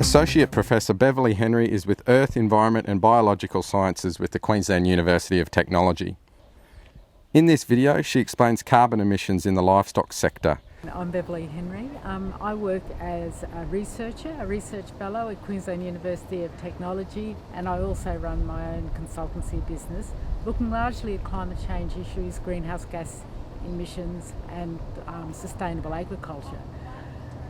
Associate Professor Beverly Henry is with Earth, Environment and Biological Sciences with the Queensland University of Technology. In this video, she explains carbon emissions in the livestock sector. I'm Beverly Henry. I work as a researcher, a research fellow at Queensland University of Technology, and I also run my own consultancy business, looking largely at climate change issues, greenhouse gas emissions and sustainable agriculture.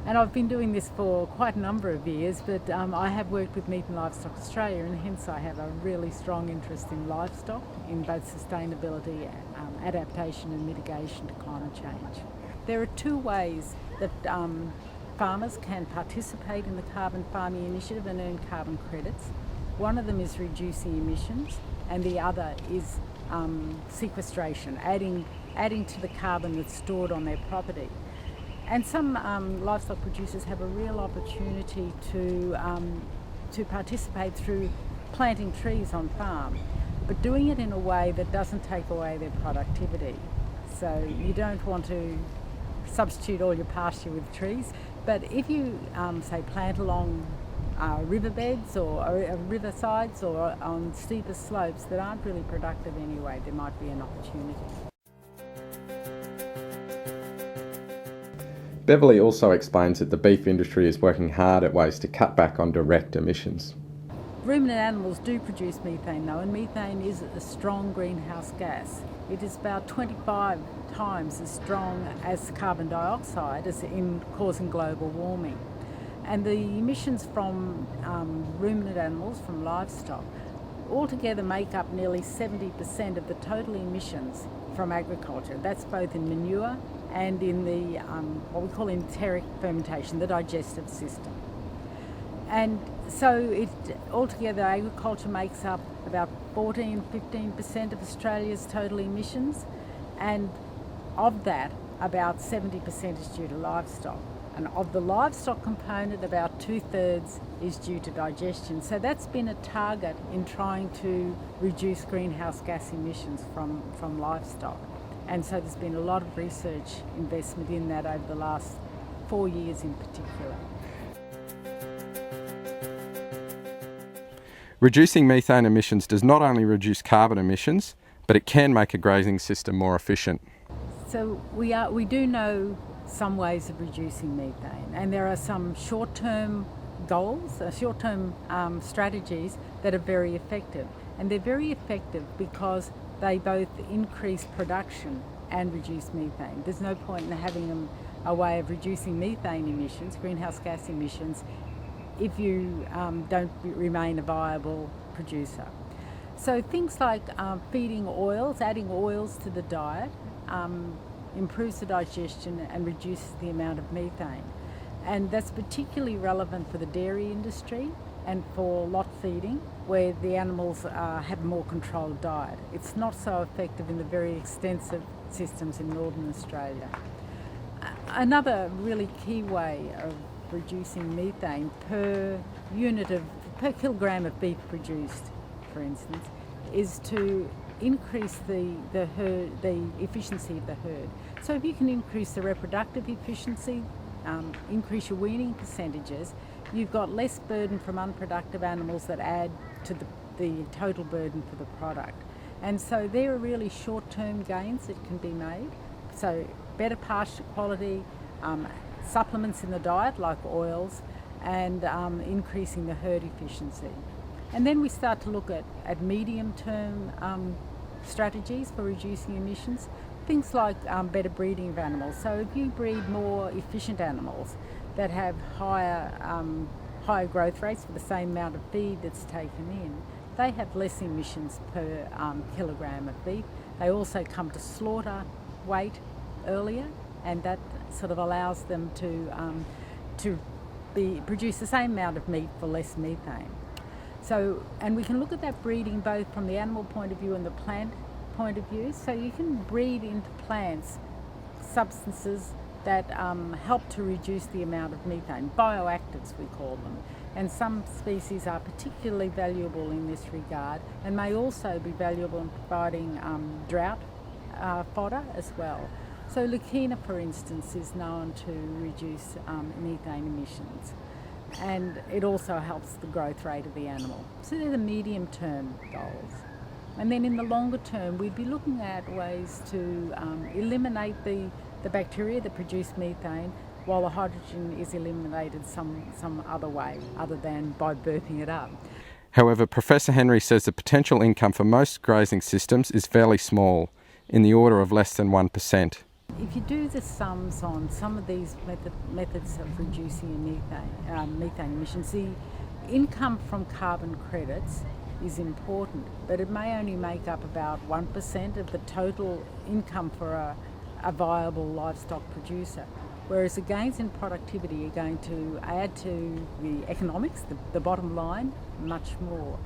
And I've been doing this for quite a number of years, but I have worked with Meat and Livestock Australia, and hence I have a really strong interest in livestock, in both sustainability, adaptation and mitigation to climate change. There are two ways that farmers can participate in the Carbon Farming Initiative and earn carbon credits. One of them is reducing emissions, and the other is sequestration, adding to the carbon that's stored on their property. And some livestock producers have a real opportunity to participate through planting trees on farm, but doing it in a way that doesn't take away their productivity. So you don't want to substitute all your pasture with trees, but if you say plant along riverbeds or riversides or on steeper slopes that aren't really productive anyway, there might be an opportunity. Beverly also explains that the beef industry is working hard at ways to cut back on direct emissions. Ruminant animals do produce methane though, and methane is a strong greenhouse gas. It is about 25 times as strong as carbon dioxide as in causing global warming. And the emissions from ruminant animals, from livestock, altogether make up nearly 70% of the total emissions from agriculture. That's both in manure and in the what we call enteric fermentation, the digestive system. And so altogether agriculture makes up about 14-15% of Australia's total emissions, and of that about 70% is due to livestock. And of the livestock component, about 2/3 is due to digestion. So that's been a target in trying to reduce greenhouse gas emissions from livestock. And so there's been a lot of research investment in that over the last 4 years in particular. Reducing methane emissions does not only reduce carbon emissions, but it can make a grazing system more efficient. So we do know some ways of reducing methane, and there are some short-term goals, short-term strategies that are very effective. And they're very effective because they both increase production and reduce methane. There's no point in having a way of reducing methane emissions, greenhouse gas emissions, if you don't remain a viable producer. So things like feeding oils, adding oils to the diet, improves the digestion and reduces the amount of methane. And that's particularly relevant for the dairy industry and for lot feeding, where the animals have a more controlled diet. It's not so effective in the very extensive systems in northern Australia. Another really key way of reducing methane per kilogram of beef produced, for instance, is to increase the efficiency of the herd. So if you can increase the reproductive efficiency, increase your weaning percentages, you've got less burden from unproductive animals that add to the total burden for the product. And so there are really short-term gains that can be made. So better pasture quality, supplements in the diet like oils, and increasing the herd efficiency. And then we start to look at medium-term strategies for reducing emissions, things like better breeding of animals. So if you breed more efficient animals that have higher growth rates for the same amount of feed that's taken in, they have less emissions per kilogram of beef. They also come to slaughter weight earlier, and that sort of allows them to produce the same amount of meat for less methane. So, and we can look at that breeding both from the animal point of view and the plant point of view. So you can breed into plants substances that help to reduce the amount of methane, bioactives we call them. And some species are particularly valuable in this regard and may also be valuable in providing drought fodder as well. So Lucina, for instance, is known to reduce methane emissions. and it also helps the growth rate of the animal. So they're the medium-term goals. And then in the longer term, we'd be looking at ways to eliminate the bacteria that produce methane, while the hydrogen is eliminated some other way, other than by burping it up. However, Professor Henry says the potential income for most grazing systems is fairly small, in the order of less than 1%. If you do the sums on some of these methods of reducing methane emissions, the income from carbon credits is important, but it may only make up about 1% of the total income for a viable livestock producer. Whereas the gains in productivity are going to add to the economics, the bottom line, much more.